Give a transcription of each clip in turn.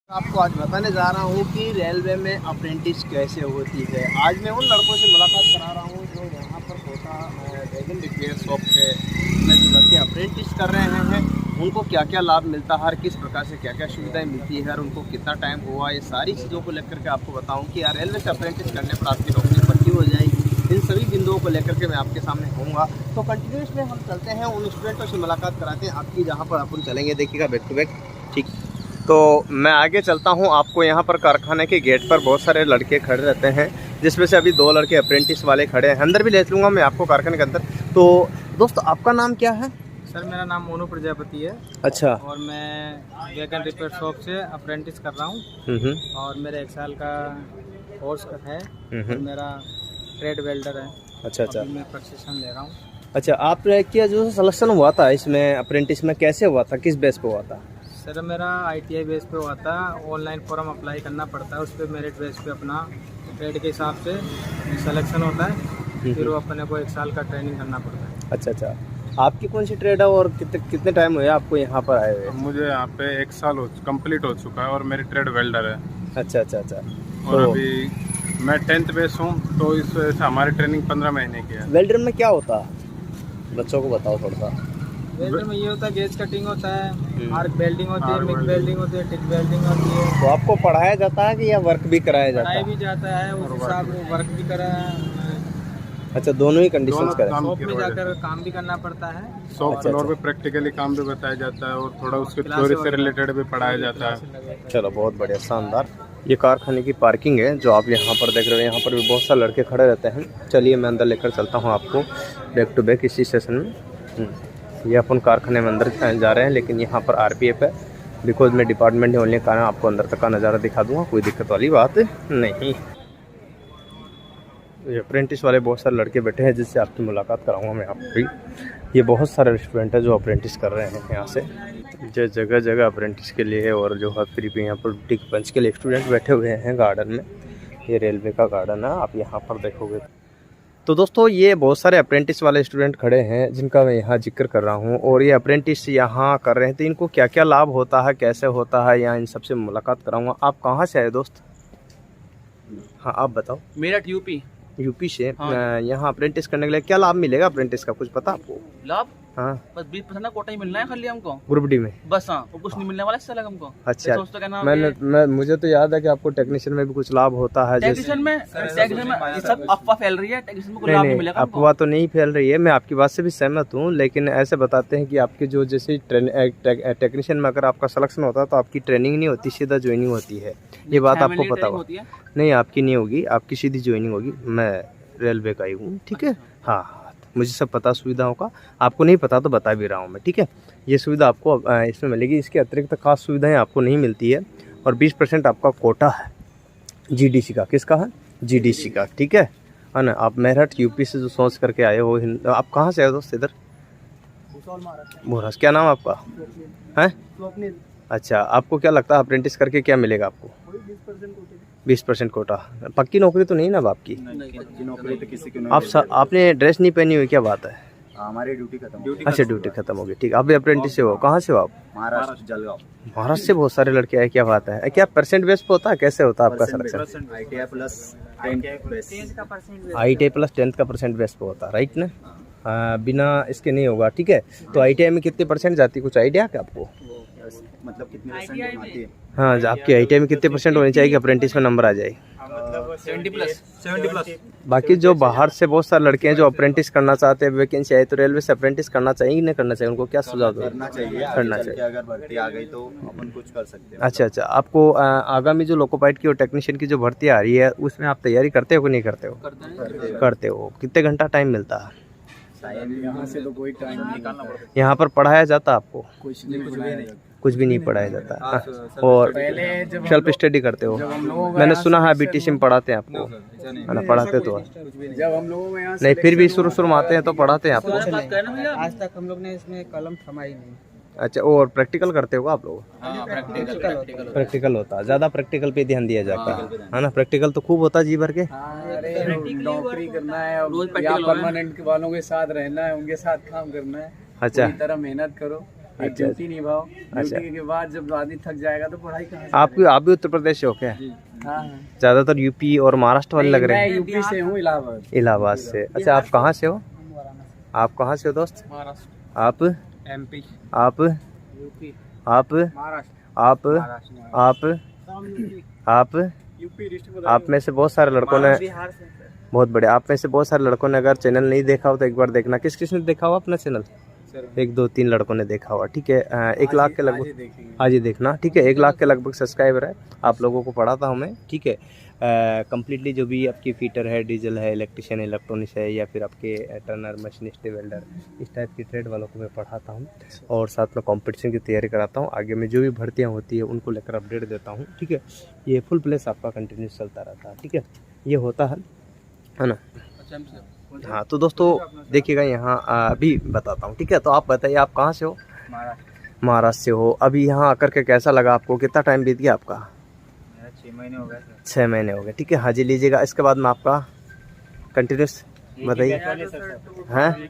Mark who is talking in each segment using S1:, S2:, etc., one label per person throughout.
S1: आपको आज बताने जा रहा हूँ कि रेलवे में अप्रेंटिस कैसे होती है। आज मैं उन लड़कों से मुलाकात करा रहा हूँ जो यहाँ पर कोटा वैगन रिपेयर शॉप में जो लड़के अप्रेंटिस कर रहे हैं उनको क्या क्या लाभ मिलता है, हर किस प्रकार से क्या क्या सुविधाएं मिलती है और उनको कितना टाइम हुआ, ये सारी चीज़ों को लेकर के आपको बताऊँ कि यार रेलवे से अप्रेंटिस करने पर आपकी नौकरी पक्की हो जाएगी। इन सभी बिंदुओं को लेकर के मैं आपके सामने कहूँगा। तो कंटिन्यूस में हम चलते हैं, उन स्टूडेंटों से मुलाकात कराते हैं आपकी, जहाँ पर अपन चलेंगे देखिएगा बैक टू बैक। ठीक, तो मैं आगे चलता हूं। आपको यहां पर कारखाने के गेट पर बहुत सारे लड़के खड़े रहते हैं, जिसमें से अभी 2 लड़के अप्रेंटिस वाले खड़े हैं। अंदर भी ले चलूँगा मैं आपको कारखाने के अंदर। तो दोस्त, आपका नाम क्या है?
S2: सर, मेरा नाम मोनू प्रजापति है।
S1: अच्छा।
S2: और मैं वैगन रिपेयर शॉप से अप्रेंटिस कर रहा हूँ और मेरा 1 साल का कोर्स है और मेरा ट्रेड वेल्डर है।
S1: अच्छा अच्छा,
S2: मैं प्रशिक्षण ले रहा हूँ।
S1: अच्छा, आप क्या जो सिलेक्शन हुआ था इसमें अप्रेंटिस में, कैसे हुआ था, किस बेस पे हुआ था?
S2: सर, मेरा ITI बेस पे हुआ था। ऑनलाइन फॉर्म अप्लाई करना पड़ता है, उस पर मेरिट बेस पे अपना ट्रेड के हिसाब से सिलेक्शन होता है, फिर वो अपने को 1 साल का ट्रेनिंग करना पड़ता है।
S1: अच्छा अच्छा, आपकी कौन सी ट्रेड है और कितने टाइम हुए आपको यहाँ पर आए हुए?
S3: मुझे यहाँ पे 1 साल कंप्लीट हो चुका है और मेरी ट्रेड वेल्डर है।
S1: अच्छा अच्छा अच्छा,
S3: और
S1: तो
S3: अभी मैं 10th बेस हूँ, तो इस वजह से हमारी ट्रेनिंग 15 महीने की है।
S1: वेल्डर में क्या होता है, बच्चों को बताओ थोड़ा सा।
S2: वेल्डर में ये होता है, गेज कटिंग होता है, आर्क वेल्डिंग होती है, मिग वेल्डिंग होती है, टिक वेल्डिंग होती है।
S1: तो आपको पढ़ाया जाता है कि या वर्क भी कराया जाता
S2: पढ़ाई
S1: है?
S2: भी जाता है, उस हिसाब से वर्क भी करा है।
S1: अच्छा, दोनों ही कंडीशंस करें।
S2: शॉप में जाकर काम भी करना पड़ता है।
S3: शॉप फ्लोर पे प्रैक्टिकली काम भी बताया जाता है और थोड़ा उसके थ्योरी से रिलेटेड भी पढ़ाया जाता है।
S1: चलो, बहुत बढ़िया, शानदार। ये कारखाने की पार्किंग है जो आप यहाँ पर देख रहे हो। यहाँ पर भी बहुत सारे लड़के खड़े रहते हैं। चलिए मैं अंदर लेकर चलता हूँ आपको बैक टू बैक इसी स्टेशन में। ये अपन कारखाने में अंदर जा रहे हैं, लेकिन यहाँ पर RPF है, बिकॉज मैं डिपार्टमेंट नहीं होने के कारण आपको अंदर तक का नज़ारा दिखा दूँगा, कोई दिक्कत वाली बात नहीं। ये अप्रेंटिस वाले बहुत सारे लड़के बैठे हैं जिससे आपकी मुलाकात कराऊंगा मैं आपको। ये बहुत सारे रेस्टोरेंट है जो अप्रेंटिस कर रहे हैं यहाँ से, जो जगह जगह अप्रेंटिस के लिए, और जो है फ्री पे यहाँ पर टिक पंच के लिए स्टूडेंट बैठे हुए हैं गार्डन में। ये रेलवे का गार्डन है, आप यहाँ पर देखोगे। तो दोस्तों, ये बहुत सारे अप्रेंटिस वाले स्टूडेंट खड़े हैं जिनका मैं यहाँ जिक्र कर रहा हूँ, और ये अप्रेंटिस यहाँ कर रहे हैं तो इनको क्या क्या लाभ होता है, कैसे होता है, यहाँ इन सबसे मुलाकात कराऊँगा। आप कहाँ से आए दोस्त? हाँ, आप बताओ।
S4: मेरठ यूपी
S1: से।
S4: हाँ।
S1: यहाँ अप्रेंटिस करने के लिए क्या लाभ मिलेगा अप्रेंटिस का, कुछ पता आपको?
S4: लाभ?
S1: हाँ,
S4: बस 20% का कोटा ही मिलना है खाली हमको,
S1: ग्रुप डी में
S4: बस। हाँ, और कुछ नहीं मिलने वाला इससे अलग हमको।
S1: अच्छा, मुझे तो याद है कि आपको टेक्नीशियन में भी कुछ लाभ होता है।
S4: टेक्नीशियन में ये सब अफवाह फैल रही है, टेक्नीशियन में कोई लाभ नहीं मिलेगा हमको।
S1: अफवाह तो नहीं फैल रही है, मैं आपकी बात से भी सहमत हूँ, लेकिन ऐसे बताते हैं कि आपकी जो जैसे टेक्नीशियन में अगर आपका सिलेक्शन होता है तो आपकी ट्रेनिंग नहीं होती, सीधा ज्वाइनिंग होती है। ये बात आपको पता हो? नहीं, आपकी नहीं होगी, आपकी सीधी ज्वाइनिंग होगी। मैं रेलवे का ही हूँ, ठीक है। हाँ, मुझे सब पता सुविधाओं का, आपको नहीं पता तो बता भी रहा हूँ मैं, ठीक है। ये सुविधा आपको इसमें मिलेगी, इसके अतिरिक्त खास सुविधाएं आपको नहीं मिलती है। और 20% आपका कोटा है GDC का। किसका है? GDC का, ठीक है ना। आप मेरठ यूपी से जो सोच करके आए हो। आप कहाँ से आए दोस्त? इधर महाराष्ट्र। क्या नाम आपका है? अच्छा, आपको क्या लगता है अप्रेंटिस करके क्या मिलेगा आपको? 20% कोटा। पक्की नौकरी तो नहीं ना आपकी?
S5: नौकरी तो किसी की नहीं।
S1: आपने ड्रेस नहीं पहनी हुई, क्या बात है?
S5: हमारी ड्यूटी खत्म।
S1: अच्छा, ड्यूटी खत्म हो गई, ठीक। आप भी अप्रेंटिस से हो? कहाँ से हो आप?
S5: महाराष्ट्र, जलगांव।
S1: महाराष्ट्र से बहुत सारे लड़के आए, क्या बात है। क्या परसेंट बेस पे होता है, कैसे होता है आपका सिलेक्शन?
S5: ITI प्लस 10th
S1: का परसेंट बेस पे होता है, राइट ना? बिना इसके नहीं होगा, ठीक है। तो ITI में कितने परसेंट जाती है, कुछ आइडिया है आपको?
S5: मतलब कितने परसेंट आती है?
S1: हाँ, आपकी ITI में कितने परसेंट होनी चाहिए कि अप्रेंटिस में नंबर आ जाए?
S4: 70+।
S1: बाकी जो बाहर से बहुत सारे लड़के हैं जो अप्रेंटिस करना चाहते हैं, वैकेंसी आए तो रेलवे से अप्रेंटिस करना चाहिए कि नहीं करना चाहिए, उनको क्या सुझाव दो?
S5: करना चाहिए।
S1: करना चाहिए।
S5: अगर भर्ती आ गई तो अपन कुछ कर सकते हैं।
S1: अच्छा अच्छा, आपको आगामी जो लोको पाइलट की और टेक्नीशियन की जो भर्ती आ रही है उसमें आप तैयारी करते हो कि नहीं करते हो? करते हो। कितने घंटा टाइम मिलता है?
S5: यहाँ से तो कोई टाइम निकालना पड़ता है।
S1: यहाँ पर पढ़ाया जाता है आपको?
S5: कुछ
S1: भी नहीं पढ़ाया जाता। और सेल्फ स्टडी करते हो? मैंने सुना है BTC में पढ़ाते हैं आपको, है ना? पढ़ाते तो
S5: जब हम लोगों में
S1: नहीं, फिर भी शुरू में आते हैं तो पढ़ाते हैं आपको?
S2: आज तक हम लोग ने इसमें कलम थमाई नहीं।
S1: अच्छा, और प्रैक्टिकल करते हो आप लोग?
S2: प्रैक्टिकल
S1: होता है, ज़्यादा प्रैक्टिकल पे ध्यान दिया जाता है ना? प्रैक्टिकल तो खूब होता है जी भर के।
S5: नौकरी करना है और परमानेंट वालों के साथ रहना है, उनके साथ काम करना है।
S1: अच्छा,
S5: तरह मेहनत करो। एक ड्यूटी निभाओ, ड्यूटी के बाद जब आदमी थक जाएगा तो पढ़ाई कहाँ से
S1: आप भी उत्तर प्रदेश से हो क्या?
S5: करेगा? हाँ
S1: ज्यादातर यूपी और महाराष्ट्र वाले लग रहे
S5: मैं
S1: हैं।
S5: यूपी से हूँ, इलाहाबाद।
S1: इलाहाबाद से। अच्छा, आप कहाँ से हो? आप कहाँ से हो दोस्त?
S2: महाराष्ट्र,
S1: आप
S2: एमपी,
S1: आप
S2: यूपी,
S1: आप
S2: महाराष्ट्र,
S1: आप
S2: महाराष्ट्र,
S1: आप आप में से बहुत सारे लड़कों ने,
S2: बिहार से।
S1: बहुत बढ़िया, आप में से बहुत सारे लड़कों ने अगर चैनल नहीं देखा हो तो एक बार देखना। किस किस ने देखा हो अपना चैनल? 1 2 3 लड़कों ने देखा हुआ, ठीक है। 1 लाख के लगभग आज ही देखना, ठीक है। 1 लाख के लगभग सब्सक्राइबर है। आप लोगों को पढ़ाता हूँ मैं, ठीक है। कंप्लीटली जो भी आपकी फीटर है, डीजल है, इलेक्ट्रिशियन, इलेक्ट्रॉनिक्स है, या फिर आपके टर्नर, मशीनिस्ट, वेल्डर, इस टाइप की ट्रेड वालों को मैं पढ़ाता हूँ और साथ में कंपटीशन की तैयारी कराता हूँ। आगे में जो भी भर्तियाँ होती है उनको लेकर अपडेट देता हूँ, ठीक है। ये फुल प्लेस आपका कंटिन्यूस चलता रहता है, ठीक है। ये होता है ना। हाँ, तो दोस्तों देखिएगा यहाँ अभी बताता हूँ, ठीक है। तो आप बताइए, आप कहाँ से हो? महाराष्ट्र से हो। अभी यहाँ आकर के कैसा लगा आपको? कितना टाइम बीत गया आपका?
S2: 6 महीने हो गए।
S1: 6 महीने हो गए, ठीक है। हाजिर लीजिएगा। इसके बाद में आपका कंटिन्यूस बताइए। हैं?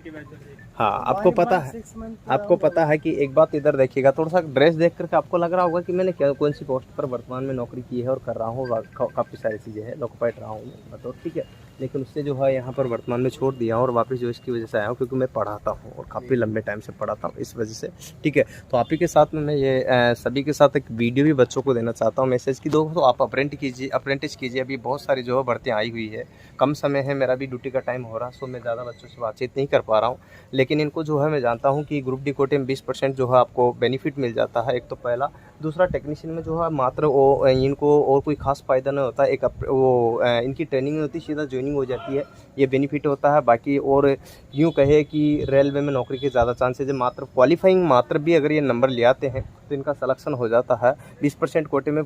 S1: हाँ, आपको पता है कि एक बात इधर देखिएगा, थोड़ा सा ड्रेस देख करके आपको लग रहा होगा कि मैंने क्या कौन सी पोस्ट पर वर्तमान में नौकरी की है और कर रहा हूँ। काफ़ी सारी चीज़ें हैं, लोकपाइट रहा हूँ मैं, बताओ, ठीक है। लेकिन उससे जो है यहाँ पर वर्तमान में छोड़ दिया और वापस जो इसकी वजह से आया हूँ क्योंकि मैं पढ़ाता हूँ और काफ़ी लंबे टाइम से पढ़ाता हूँ, इस वजह से, ठीक है। तो आप ही के साथ में मैं ये सभी के साथ एक वीडियो भी बच्चों को देना चाहता हूँ, मैसेज की। दोस्तों आप अप्रेंटिस कीजिए। अभी बहुत सारी जो है भर्तियाँ आई हुई है, कम समय है, मेरा भी ड्यूटी का टाइम हो रहा, सो मैं ज़्यादा बच्चों से बातचीत नहीं कर पा रहा हूँ। लेकिन इनको जो है मैं जानता हूँ कि ग्रुप डी कोटे में 20% जो है आपको बेनिफिट मिल जाता है, एक तो पहला। दूसरा, टेक्नीशियन में जो है मात्र वो इनको और कोई खास फ़ायदा नहीं होता, एक वो इनकी ट्रेनिंग नहीं होती, सीधा ज्वाइनिंग हो जाती है, ये बेनिफिट होता है। बाकी और यूँ कहे कि रेलवे में नौकरी के ज़्यादा चांसेज है, मात्र क्वालिफाइंग मात्र भी अगर ये नंबर ले आते हैं तो इनका सिलेक्शन हो जाता है। 20% कोटे में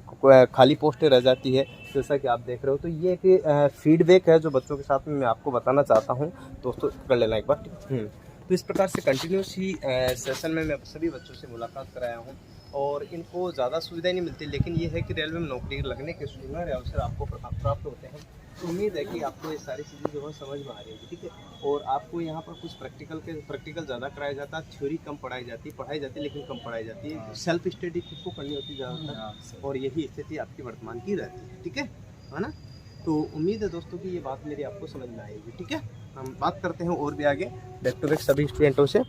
S1: खाली पोस्टें रह जाती है, जैसा कि आप देख रहे हो। तो ये एक फीडबैक है जो बच्चों के साथ में मैं आपको बताना चाहता हूँ, दोस्तों कर लेना एक बार। तो इस प्रकार से कंटिन्यूस ही सेशन में मैं सभी बच्चों से मुलाकात कराया हूँ और इनको ज़्यादा सुविधाएं नहीं मिलती, लेकिन ये है कि रेलवे में नौकरी लगने के सुनहरे अवसर आपको प्राप्त होते हैं। तो उम्मीद है कि आपको ये सारी चीज़ें जो है समझ में आ रही है, ठीक है। और आपको यहाँ पर कुछ प्रैक्टिकल ज़्यादा कराया जाता है, थ्योरी कम पढ़ाई जाती है, लेकिन कम पढ़ाई जाती है। सेल्फ स्टडी खुद को करनी होती है ज़्यादातर, और यही स्थिति आपकी वर्तमान की रहती है, ठीक है ना। तो उम्मीद है दोस्तों कि ये बात मेरी आपको समझ में आएगी, ठीक है। हम बात करते हैं और भी आगे बैक टू बैक सभी स्टूडेंटों से।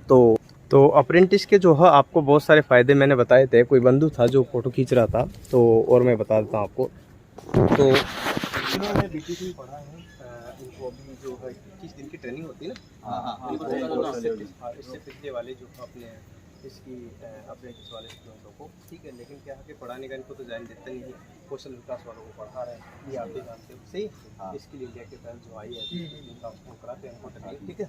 S1: तो अप्रेंटिस के जो है आपको बहुत सारे फ़ायदे मैंने बताए थे। कोई बंधु था जो फ़ोटो खींच रहा था, तो और मैं बता देता हूँ आपको। तो इन्होंने बीटीसी पढ़ा है, इनको अभी जो है 21 दिन की ट्रेनिंग होती है ना, इससे पिछले वाले जो अपने इसकी अप्रेंटिस वाले स्टूडेंटों को, ठीक है। लेकिन क्या है कि पढ़ाने का इनको तो जान देता नहीं है, कौशल विकास वालों को पढ़ा रहे हैं, ये आप भी जानते हो, सही। इसके लिए इंडिया के तहत जो आई है इनका कराते हैं हमको ट्रेनिंग, ठीक है।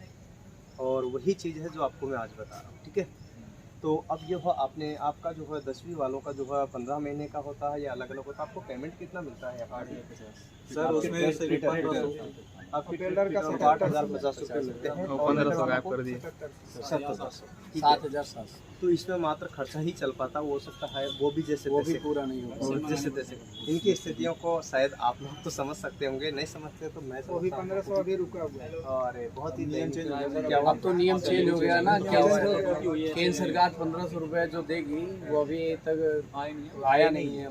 S1: और वही चीज़ है जो आपको मैं आज बता रहा हूँ, ठीक है। तो अब जो है आपका जो है 10वीं वालों का जो है 15 महीने का होता है या अलग अलग होता है। आपको पेमेंट कितना मिलता है? सर उसमें आपके टेलर का 8,050 रुपये मिलते हैं, 1500 गायब कर दिए, 7,700। तो इसमें मात्र खर्चा ही चल पाता, हो सकता है वो भी जैसे वो भी पूरा नहीं होगा, जैसे तैसे। इनकी स्थितियों को शायद आप लोग तो समझ सकते होंगे, नहीं समझते तो मैं वो भी 1500 अभी रुका हुआ है। और बहुत ही नियम चेंज हो गया, अब तो नियम चेंज हो गया ना। क्या हुआ है, केंद्र सरकार 1500 रुपये जो देगी वो अभी तक आया नहीं है।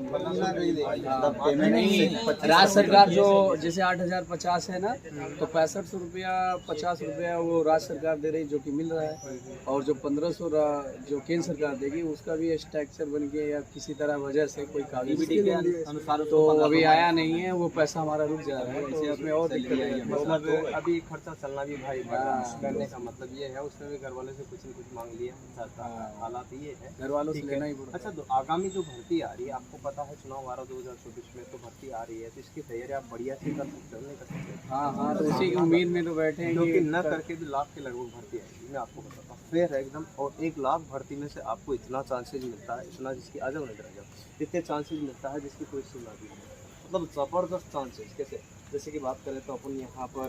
S1: राज्य सरकार जो जैसे 8,050 है ना, तो 6500 रुपया 50 रुपया वो राज्य सरकार दे रही, जो कि मिल रहा है। और जो 1500 जो केंद्र सरकार देगी उसका भी स्ट्रक्चर बन के या किसी तरह वजह से कोई कागज अनुसार तो अभी आया नहीं है, वो पैसा हमारा रुक जा रहा है। तो उसमें और दिक्कत है, मतलब अभी खर्चा चलना भी भाई करने का मतलब ये है। उसमें भी घर वाले से कुछ न कुछ मांग लिया जाता है, हालात ये है, घर वालों से लेना ही पड़ता है। अच्छा, तो आगामी जो भर्ती आ रही है, आपको पता है चुनाव आ रहा 2024 में, तो भर्ती आ रही है, तो इसकी तैयारी आप बढ़िया से कर सकते हो, नहीं कर सकते? हाँ, तो उसी की उम्मीद में तो बैठे हैं, क्योंकि न करके भी लाख के लगभग भर्ती आएगी, मैं आपको बताता हूँ, फेयर है एकदम। और 1 लाख भर्ती में से आपको इतना चांसेज मिलता है, इतना जिसकी आ जाओ नहीं जाओ, इतने चांसेज मिलता है जिसकी कोई सीमा भी नहीं, मतलब ज़बरदस्त चांसेज। कैसे? जैसे कि बात करें तो अपन यहाँ पर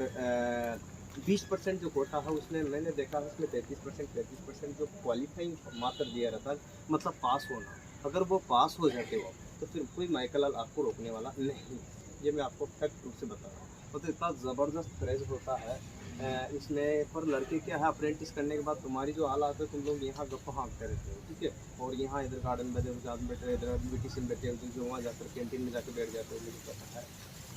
S1: 20% जो कोटा है उसमें मैंने देखा है, उसमें 33% जो क्वालिफाइंग मात्र दिया रहता है, मतलब पास होना। अगर वो पास हो जाते हो तो फिर कोई माइकल आपको रोकने वाला नहीं, ये मैं आपको फैक्ट रूप से बता रहा हूँ। तो इतना ज़बरदस्त क्रेज होता है इसमें पर लड़के क्या है, अप्रेंटिस करने के बाद तुम्हारी जो हालात है, तुम लोग यहाँ गप्पा हाँकते रहते हो, ठीक है, और यहाँ इधर गार्डन बैठे हो, साथ में बैठे, इधर BTC में बैठे हो, जो वहाँ जाकर कैंटीन में जाकर बैठ जाते हो, मुझे पता है।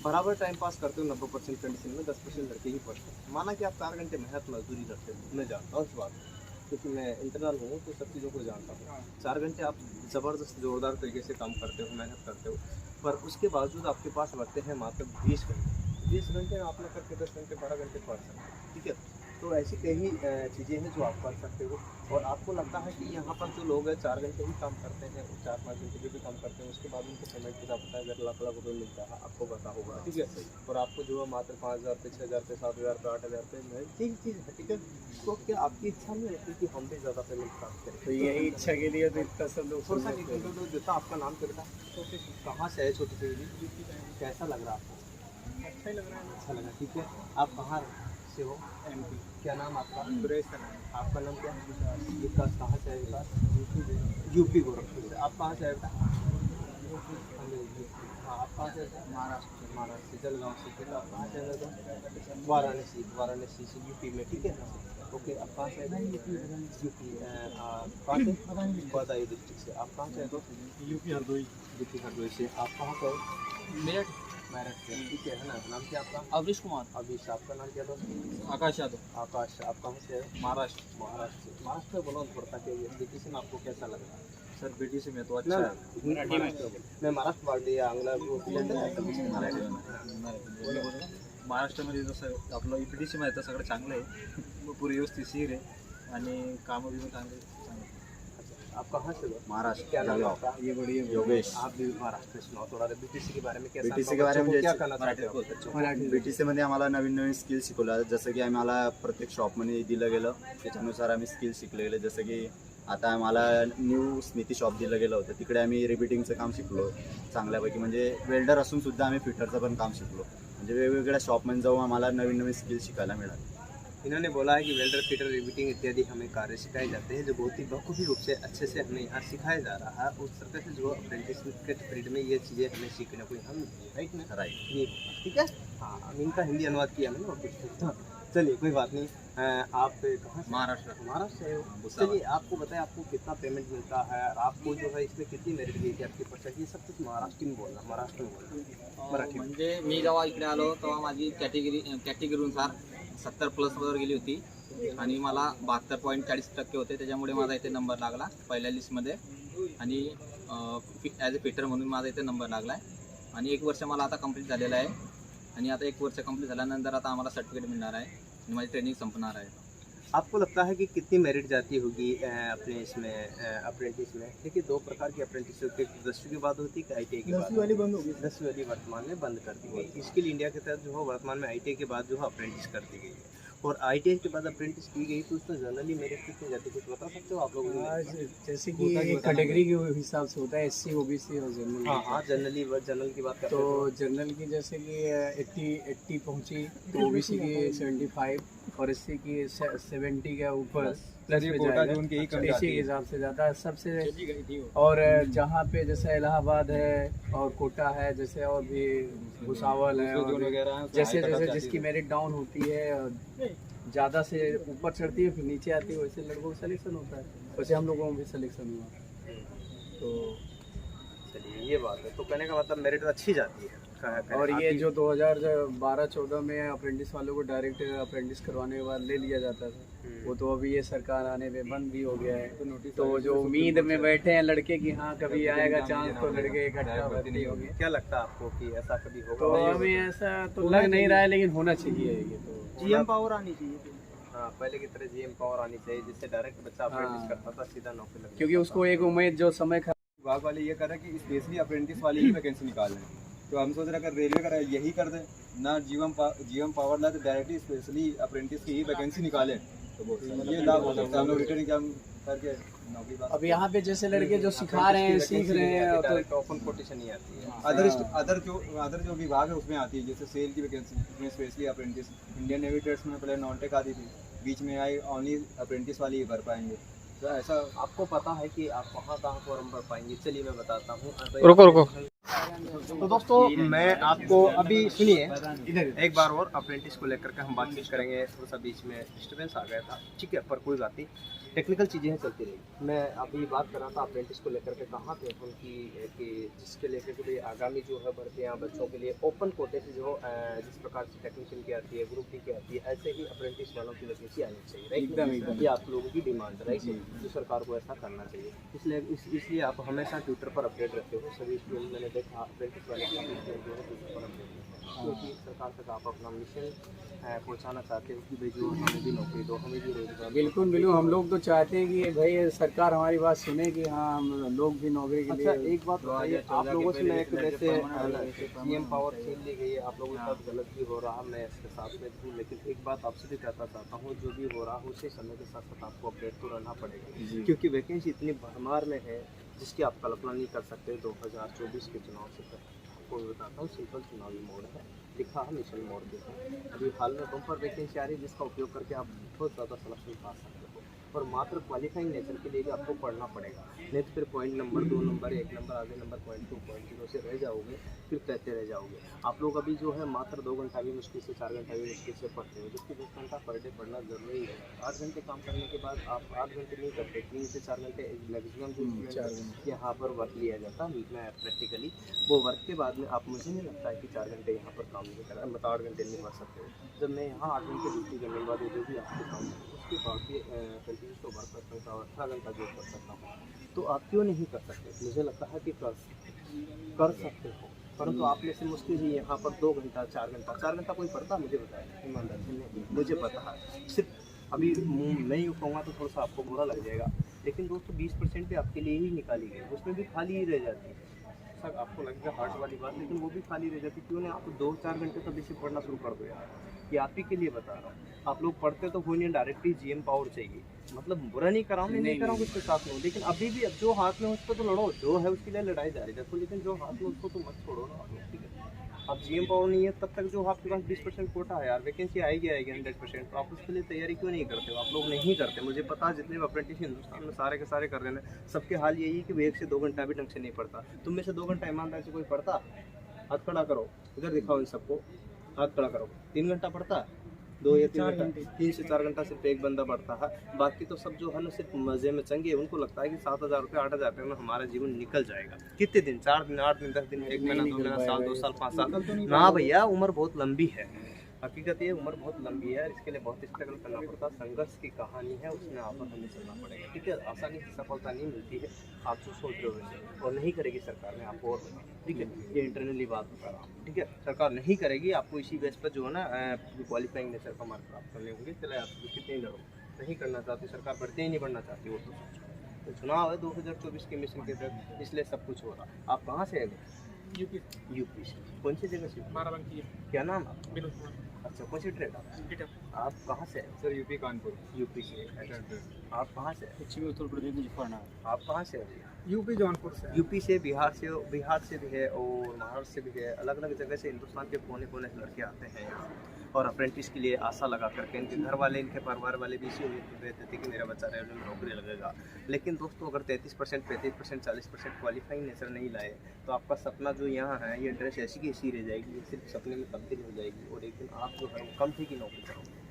S1: बराबर टाइम पास करते हो 90% कंडीशन में, 10% लड़के ही पढ़ते हैं। माना कि आप 4 घंटे मेहनत मजदूरी करते हो, मैं जानता हूँ इस बात को, क्योंकि मैं इंटरनल हूँ तो सब चीज़ों को जानता हूँ। 4 घंटे आप ज़बरदस्त जोरदार तरीके से काम करते हो, मेहनत करते हो, पर उसके बावजूद आपके पास बचते हैं मात्र 20 घंटे। 20 घंटे आप ना करके 10 घंटे 12 घंटे पढ़ सकते हैं, ठीक है। तो ऐसी कई चीज़ें हैं जो आप कर सकते हो, और आपको लगता है कि यहाँ पर जो लोग हैं 4 घंटे ही काम करते हैं, 4-5 घंटे जो भी काम करते हैं, उसके बाद उनको पेमेंट कितना पता है, अगर लाख रुपये मिलता है, आपको पता होगा, ठीक है। और आपको जो है मात्र 5,000 पे, 6,000 पे, 7,000 पे, 8,000 पे, ठीक चीज़ है, ठीक है। तो क्या आपकी इच्छा नहीं होती कि हम भी ज़्यादा पेमेंट प्राप्त करें?
S5: तो यही इच्छा के लिए तो इतना सब लोग
S1: थोड़ा सा जैसा आपका नाम चलता है, तो फिर कहाँ से है छोटी सी, कैसा लग रहा है आपको?
S2: अच्छा ही लग रहा है।
S1: अच्छा लगा, ठीक है। आप कहाँ से हो?
S2: MP।
S1: क्या नाम आपका?
S2: सुरेश का नाम है।
S1: आपका नाम क्या? विकास। कहाँ से है विकास? यूपी गोरखपुर। आप कहाँ से है बेटा? हाँ, आप कहाँ से है? महाराष्ट्र। महाराष्ट्र जलगांव से। फिर आप कहाँ से है? वाराणसी। वाराणसी से यूपी में, ठीक है। ओके, आप कहाँ से है? यूपी। कहाँ से? बदायूं डिस्ट्रिक्ट से। आप कहाँ से है?
S2: यूपी हरदोई।
S1: यूपी हरदोई से। आप कहाँ से हो?
S4: मेरठ।
S1: मेरठ से, ठीक है ना। नाम क्या आपका?
S4: अवनीश कुमार।
S1: अभिष। आपका नाम क्या दोस्त?
S2: आकाश यादव।
S1: आकाश। आप कहाँ से है?
S2: महाराष्ट्र।
S1: महाराष्ट्र से। महाराष्ट्र में बोला पड़ता है, ये BTC में आपको कैसा लग रहा है?
S2: सर BTC में तो
S1: अच्छा है। मैं महाराष्ट्र पार्टी आंग्ला
S2: महाराष्ट्रामध्ये जसं आपलं EPTC मध्ये तर सगळं चांगलं आहे, पुरी व्यवस्थिशीर आहे आणि कामं बिमं चांगले.
S1: आप कहाँ से हो?
S6: महाराष्ट्र
S1: क्या नाम है
S6: जळगाव.
S1: आपका?
S5: ये बढ़िया
S6: योगेश.
S1: आप भी महाराष्ट्र से हो, थोड़ा BTC के बारे में कैसा?
S6: BTC के बारे में
S1: क्या
S6: जैसे-
S1: कहना चाहते हो बच्चों को?
S6: BTC मध्ये आम्हाला नवीन नवीन स्किल शिकवल्या, जसं की आम्हाला प्रत्येक शॉपमध्ये दिलं गेलं, त्याच्यानुसार आम्ही स्किल शिकले गेले. जसं की आता आम्हाला न्यू स्मिती शॉप दिलं गेलं होतं, तिकडे आम्ही रिपीटिंगचं काम शिकलो चांगल्यापैकी. म्हणजे वेल्डर असून सुद्धा आम्ही फिटरचं पण काम शिकलो. म्हणजे वेगवेगळ्या शॉपमध्ये जाऊन आम्हाला नवीन नवीन स्किल शिकायला मिळाले.
S1: इन्होंने बोला है कि वेल्डर, फिटर, रिपीटिंग इत्यादि हमें कार्य सिखाए जाते हैं, जो बहुत ही बखूबी रूप से अच्छे से हमें यहाँ सिखाया जा रहा है. उस तरह से जो अप्रेंटिस के फील्ड में ये चीज़ें हमें सीखने को यहाँ मिलती है, राइट ना?
S6: राईट.
S1: ये ठीक है. हाँ, इनका हिंदी अनुवाद किया मैंने, और कुछ. हाँ, चलिए कोई बात नहीं. आप कहाँ से?
S2: महाराष्ट्र.
S1: महाराष्ट्र से हो. चलिए आपको बताएं, आपको कितना पेमेंट मिलता है, और आपको जो है इसमें कितनी मेरिट गई थी, आपकी परसेंट, ये सब कुछ महाराष्ट्र में बोलना, महाराष्ट्र में बोलना, मराठी में.
S4: म्हणजे मी जेव्हा इकडे आलो तेव्हा माझी कॅटेगरीनुसार 70+ गेली होती आणि मला 72.40% होते. त्याच्यामुळे माझा इथे नंबर लागला पहिल्या लिस्टमध्ये, आणि ॲज अ फिटर म्हणून माझा इथे नंबर लागला आहे. आणि 1 वर्ष मला आता कंप्लीट झालेलं आहे, आणि आता 1 वर्ष कंप्लीट झाल्यानंतर आता आम्हाला सर्टिफिकेट मिळणार आहे आणि माझी ट्रेनिंग संपणार आहे.
S1: आपको लगता है कि कितनी मेरिट जाती होगी अपने इसमें अप्रेंटिस में? देखिए, 2 प्रकार की अप्रेंटिस होती है, 10वीं के बाद होती है, ITI के बाद. 10वीं वाली बंद होगी. 10वीं वाली वर्तमान में बंद कर दी गई. स्किल इंडिया के तहत जो है वर्तमान में ITI के बाद जो है अप्रेंटिस कर दी गई है. और ITI के बाद अप्रेंटिस की गई तो उसमें जनरली मेरिट कितनी जाती है, कुछ बता सकते हो आप लोग?
S5: जैसे कि कैटेगरी के हिसाब से होता है, SC, OBC और जनरल.
S1: हाँ हाँ, जनरल की बात करते
S5: तो
S1: हो.
S5: जनरल की जैसे कि 80 पहुंची, तो OBC की 75 और SC की 70 के ऊपर प्लस में जाएगा. इसी के हिसाब से जाता है सबसे. और जहाँ पे जैसे इलाहाबाद है और कोटा है, जैसे और भी भुसावल है, और जैसे जैसे जिसकी मेरिट डाउन होती है, ज़्यादा से ऊपर चढ़ती है फिर नीचे आती है, वैसे लड़कों का सिलेक्शन होता है. वैसे हम लोगों में भी सिलेक्शन हुआ. तो
S1: चलिए, ये बात है. तो कहने का मतलब मेरिट अच्छी जाती है.
S5: और ये जो 2012-14 में अप्रेंटिस वालों को डायरेक्ट अप्रेंटिस करवाने के बाद ले लिया जाता था, वो तो अभी ये सरकार आने पे बंद भी हो गया है. तो जो उम्मीद में बैठे हैं लड़के कि हाँ कभी आएगा चांस, तो लड़के इकट्ठा भर्ती होंगे.
S1: क्या लगता है आपको कि ऐसा कभी
S5: तो
S1: होगा?
S5: हमें ऐसा तो लग नहीं रहा है, लेकिन होना चाहिए ये. तो
S1: GM पावर आनी चाहिए. हाँ, पहले की तरह GM पावर आनी चाहिए, जिससे डायरेक्ट बच्चा अप्रेंटिस करता था, सीधा नौकरी लग.
S5: क्योंकि उसको एक उम्मीद जो समय
S7: विभाग वाले ये कर रहे हैं कि स्पेशली अप्रेंटिस वाली ही वैकेंसी निकाल रहे हैं. तो हम सोच रहे हैं अगर रेलवे का यही कर दें ना, GM पावर ला, तो डायरेक्टली स्पेशली अप्रेंटिस की ही वैकेंसी निकालें, तो ये लाभ हो सकता है. हम लोग रिटर्न एग्जाम करके नौकरी.
S5: अब यहाँ पे जैसे लड़के जो सिखा रहे हैं, सीख रहे हैं,
S1: तो ओपन कोटेशन ही आती है.
S7: अदर जो विभाग है उसमें आती है, जैसे सेल की वैकेंसी, उसमें specially apprentice. Indian navy trades में पहले नॉन-टेक आती थी, बीच में आई ओनली अप्रेंटिस वाली ही भर पाएंगे. तो ऐसा
S1: आपको पता है कि आप कहाँ फॉर्म भर पाएंगे? चलिए मैं बताता हूँ.
S2: रुको
S1: तो दोस्तों मैं आपको अभी सुनिए एक बार और अप्रेंटिस को लेकर के हम बातचीत करेंगे। थोड़ा सा बीच में डिस्टर्बेंस आ गया था, ठीक है, पर कोई बात नहीं, टेक्निकल चीज़ें चलती रही। मैं अभी बात कर रहा था अप्रेंटिस को लेकर के, कहाँ पे उनकी कि जिसके लेकर के भाई आगामी जो है भर्तियाँ बच्चों के लिए ओपन कोटे से जो जिस प्रकार से टेक्नीशियन की आती है, ग्रुप डी की आती है, ऐसे ही अप्रेंटिस वालों की वैकेंसी आनी चाहिए, राइट? ये आप लोगों की डिमांड है, राइट? तो सरकार को ऐसा करना चाहिए। इसलिए आप हमेशा ट्विटर पर अपडेट रहते हो। सभी स्टूडेंट मैंने देखा अप्रेंटिस वाले जो है ट्विटर पर अपडेट रहते हैं, क्योंकि सरकार तक आप अपना मिशन पहुँचाना चाहते हो कि भाई जो हमें भी नौकरी दो, हमें भी रोजगार।
S5: बिल्कुल बिल्कुल, हम लोग तो चाहते हैं कि भाई सरकार हमारी बात सुने कि हाँ हम लोग भी नौकरी के लिए।
S1: अच्छा एक बात बताइए, आप लोगों से मैं एक वैसे सीएम पावर छीन ली गई है, आप लोगों के साथ गलत भी हो रहा, मैं इसके साथ में हूँ, लेकिन एक बात आपसे भी कहना चाहता हूँ, जो भी हो रहा है उसी समय के साथ साथ आपको अपडेट तो रहना पड़ेगा, क्योंकि वैकेंसी इतनी भरमार में है जिसकी आप कल्पना नहीं कर सकते। 2024 के चुनाव से आपको बताता हूँ, सिंपल चुनावी मोड है, लिखा है मिशन मोड के साथ। अभी हाल में बम्पर वैकेंसी आ रही है जिसका उपयोग करके आप बहुत ज़्यादा सिलेक्शन पा सकते हो, और मात्र क्वालिफाइंग नेचर के लिए भी आपको पढ़ना पड़ेगा, नहीं तो फिर पॉइंट नंबर 2 नंबर 1 नंबर आगे नंबर पॉइंट 2.0 से रह जाओगे, फिर कहते रह जाओगे। आप लोग अभी जो है मात्र 2 घंटा भी मुश्किल से 4 घंटा भी मुश्किल से पढ़ते हो, जबकि 10 घंटा पर डे पढ़ना जरूरी है। 8 घंटे काम करने के बाद आप 8 घंटे नहीं करते, 3 से 4 घंटे मैक्सिमम जो यहाँ पर वर्क लिया जाता है। मैं प्रैक्टिकली वो वर्क के बाद में आप, मुझे नहीं लगता है कि 4 घंटे यहाँ पर काम नहीं करा, मतलब 8 घंटे नहीं पढ़ सकते हो। जब मैं यहाँ 8 घंटे ड्यूटी करने के बाद जो भी आपको काम उसके बाद भी कंटिन्यूस तो वर्क कर सकता हूँ, 18 घंटा जॉब कर सकता हूँ, तो आप क्यों नहीं कर सकते? मुझे लगता है कि कर सकते हो, परंतु आप में से मुश्किल ही यहाँ पर 2 घंटा 4 घंटा कोई पढ़ता, मुझे बताया ईमानदार से नहीं, मुझे पता है। सिर्फ अभी मैं यूँ कहूँगा तो थोड़ा सा आपको बुरा लग जाएगा, लेकिन दोस्तों 20% भी आपके लिए ही निकाली गई, उसमें भी खाली ही रह जाती है। सर आपको लगेगा हार्ट वाली बात, लेकिन वो भी खाली रह जाती। क्यों नहीं? आप 2-4 घंटे तो बेसिक पढ़ना शुरू कर दो यार, ये आप ही के लिए बता रहा हूँ। आप लोग पढ़ते तो हो नहीं, डायरेक्टली जीएम पावर चाहिए, मतलब बुरा नहीं कराऊँ, मैं नहीं कराऊँ उसके साथ में, लेकिन अभी भी अब जो हाथ में उसको तो लड़ो, जो है उसके लिए लड़ाई जारी रखो, लेकिन जो हाथ में उसको तो मत छोड़ो ना, ठीक है? अब जीएम पावर नहीं है तब तक जो आपके पास 20% कोटा है यार, वैकेंसी आएगी 100%, तो आप उसके लिए तैयारी क्यों नहीं करते हो? आप लोग नहीं करते, मुझे पता है जितने भी अप्रेंटिस हिंदुस्तान में सारे के सारे कर रहे हैं, सबके हाल यही है कि वो 1 से 2 घंटा भी ढंग से नहीं पढ़ता। तुम में से 2 घंटा ईमानदार से कोई पढ़ता? हाथ खड़ा करो, इधर दिखाओ इन सबको, हाथ खड़ा करो। 3 घंटा पढ़ता? 2 या 3 घंटा? 3 से 4 घंटा सिर्फ एक बंदा पढ़ता है, बाकी तो सब जो है ना सिर्फ मज़े में चंगे। उनको लगता है कि 7,000 रुपये 8,000 रुपये में हमारा जीवन निकल जाएगा। कितने दिन? 4 दिन, 8 दिन, 10 दिन, 1 महीना, 2 महीना, साल, 2 साल, 5 साल? ना भैया, उम्र बहुत लंबी है, हकीकत ये उम्र बहुत लंबी है, इसके लिए बहुत स्ट्रगल करना पड़ता है। संघर्ष की कहानी है, उसमें आप हमें चलना पड़ेगा, ठीक है? आसानी से सफलता नहीं मिलती है, आप जो सोच रहे हो वैसे, और नहीं करेगी सरकार ने आपको, और ठीक है, ये इंटरनली बात बता रहा हूँ, ठीक है? सरकार नहीं करेगी, आपको इसी बेस पर जो है ना क्वालिफाइंग नेचर का मार्क प्राप्त करने होंगे। चले आप कितने ही लड़ो, नहीं करना चाहती सरकार, बढ़ते ही नहीं बढ़ना चाहती, वो तो चुनाव है 2024 के मिशन के तहत, इसलिए सब कुछ हो रहा। आप कहाँ से हैं? यूपी से। कौन सी जगह से?
S2: बाराबंकी।
S1: क्या नाम है? अच्छा, कौन सी ट्रेड? आप कहाँ से हैं?
S7: Sir UP Kanpur.
S1: यूपी से। आप कहाँ से?
S7: पश्चिमी उत्तर प्रदेश में जिफाना।
S1: आप कहाँ से हैं?
S2: यूपी जौनपुर से।
S1: यूपी से, बिहार से भी है, और महाराष्ट्र से भी है, अलग अलग जगह से हिंदुस्तान के कोने कोने से लड़के आते हैं यहाँ, और अप्रेंटिस के लिए आशा लगा करके इनके घर वाले, इनके परिवार वाले भी इसी उम्मीद रहते थे कि मेरा बच्चा रेलवे में नौकरी लगेगा। लेकिन दोस्तों अगर 33%, 35%, 40% क्वालिफाइंग नेचर नहीं लाए तो आपका सपना जो यहाँ है, ये ड्रेस ऐसी की ऐसी रह जाएगी, ये सिर्फ सपने में तब्दील हो जाएगी, और एक दिन आप जो है कम थी की नौकरी करोगे।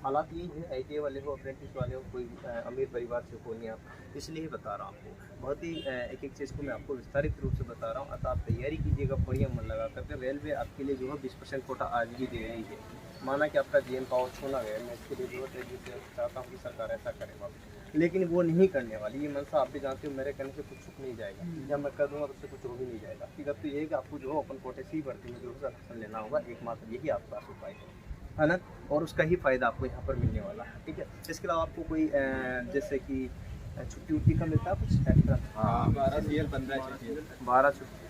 S1: हालात यही है, ITA वाले हो, अप्रेंटिस वाले हो, कोई अमीर परिवार से हो नहीं आप, इसलिए ही बता रहा हूँ आपको। बहुत ही एक एक चीज़ को मैं आपको विस्तारित रूप से बता रहा हूँ। अतः आप तैयारी कीजिएगा, बढ़िया मन लगा करके। रेलवे आपके लिए जो है 20% कोटा आज भी दे रही है। माना कि आपका जीएम पावर छूना गया, मैं इसके लिए जरूरत है, चाहता हूँ कि सरकार ऐसा करे वापस, लेकिन वो नहीं करने वाली। ये मनसा आप भी जानते हो, मेरे कहने से कुछ छुप नहीं जाएगा, जब मैं कर दूँगा तो उससे कुछ हो भी नहीं जाएगा। हकीकत तो ये है कि आपको जो है ओपन कोटे से ही भर्ती में जरूर आरक्षण लेना होगा, एकमात्र यही आपके पास उपाय है ना, और उसका ही फ़ायदा आपको यहाँ पर मिलने वाला है, ठीक है? इसके अलावा आपको कोई जैसे कि छुट्टी उट्टी का मिलता है कुछ एक्स्ट्रा?
S7: हाँ, 12 CL 15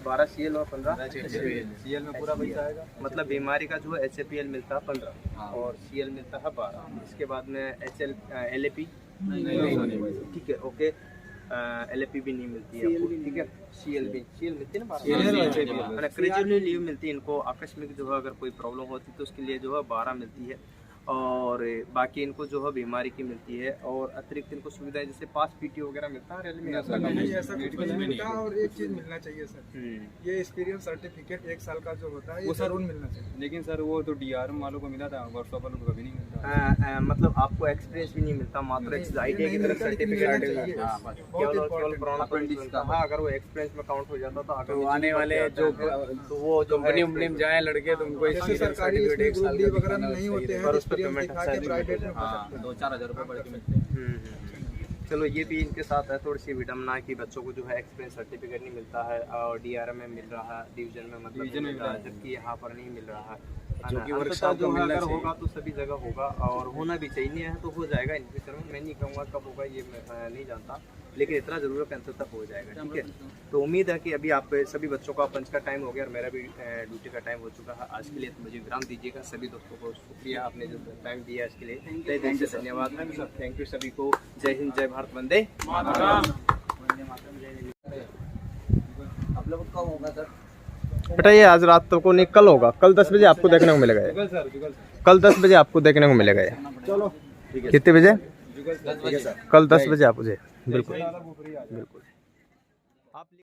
S1: 12 CL और 15
S7: CL में पूरा पैसा आएगा।
S1: मतलब बीमारी का जो है HAPL मिलता है 15 और CL मिलता है 12। इसके बाद में LAP ठीक है, ओके, LAP भी नहीं मिलती है आपको, ठीक है? CL मिलती है ना 12। क्रेजुअली लीव मिलती है इनको, आकस्मिक जो है अगर कोई प्रॉब्लम होती है तो उसके लिए जो है 12 मिलती है। और बाकी इनको जो है बीमारी की मिलती है और अतिरिक्त इनको सुविधाएं जैसे पास पीटी वगैरह मिलता है रेलवे में
S8: नहीं, ऐसा कुछ नहीं मिलता। और एक चीज़ मिलना चाहिए सर, ये एक्सपीरियंस सर्टिफिकेट 1 साल का जो होता है
S7: वो
S8: वो
S7: सर
S8: जरूर मिलना चाहिए।
S7: लेकिन सर वो तो DRM वालों को मिला था, वर्कशॉप वालों को कभी नहीं मिलता।
S1: मतलब आपको एक्सपीरियंस भी नहीं मिलता, मात्र ITI की तरफ सर्टिफिकेट केवल अप्रेंटिस का। हाँ, अगर वो एक्सपीरियंस में काउंट हो जाता तो
S5: तो आने वाले जो
S1: तो वो जो
S5: कंपनी उम्पनी में जाए लड़के तो उनको
S8: जैसे सरकारी
S5: सर्टिफिकेट 1 साल का
S8: वगैरह में नहीं होते हैं,
S1: पर उस पे
S8: एक्सपीरियंस
S1: पेमेंट
S8: दिखा के प्राइवेट में हो
S4: हाँ,
S8: सकते हैं।
S4: 2-4 हज़ार रुपये बढ़ के मिलते हैं।
S1: चलो ये भी इनके साथ है थोड़ी सी विडम्बना कि बच्चों को जो है एक्सपीरियंस सर्टिफिकेट नहीं मिलता है और DRM में मिल रहा है, डिवीजन में मतलब
S7: डिवीजन में
S1: मिल रहा है, जबकि यहाँ पर नहीं मिल रहा है।
S5: जो कि
S1: अंततः
S5: वर्कशॉप
S1: जो
S5: को
S1: है
S5: मिलना
S1: अगर
S5: चाहिए।
S1: होगा तो सभी जगह होगा और होना भी चाहिए, नहीं है तो हो जाएगा इन फ्यूचर में। मैं नहीं कहूँगा कब होगा ये मैं नहीं जानता, लेकिन इतना जरूर है कि अंततः हो जाएगा। ठीक है, तो उम्मीद है कि अभी आप सभी बच्चों का पंच का टाइम हो गया और मेरा भी ड्यूटी का टाइम हो चुका है आज के लिए। तो मुझे विराम दीजिएगा। सभी दोस्तों को शुक्रिया, आपने जो टाइम दिया इसके लिए तहे दिल से धन्यवाद। थैंक यू सभी को। जय हिंद, जय भारत, वंदे मातरम।
S4: आप लोग कब होगा सर?
S1: बेटा ये आज रात को नहीं, कल होगा। कल 10 बजे आपको देखने को मिलेगा ये। कल 10 बजे आपको देखने को मिलेगा ये।
S7: चलो
S1: कितने बजे?
S4: 10 बजे सर।
S1: कल 10 बजे आप मुझे बिल्कुल बिल्कुल।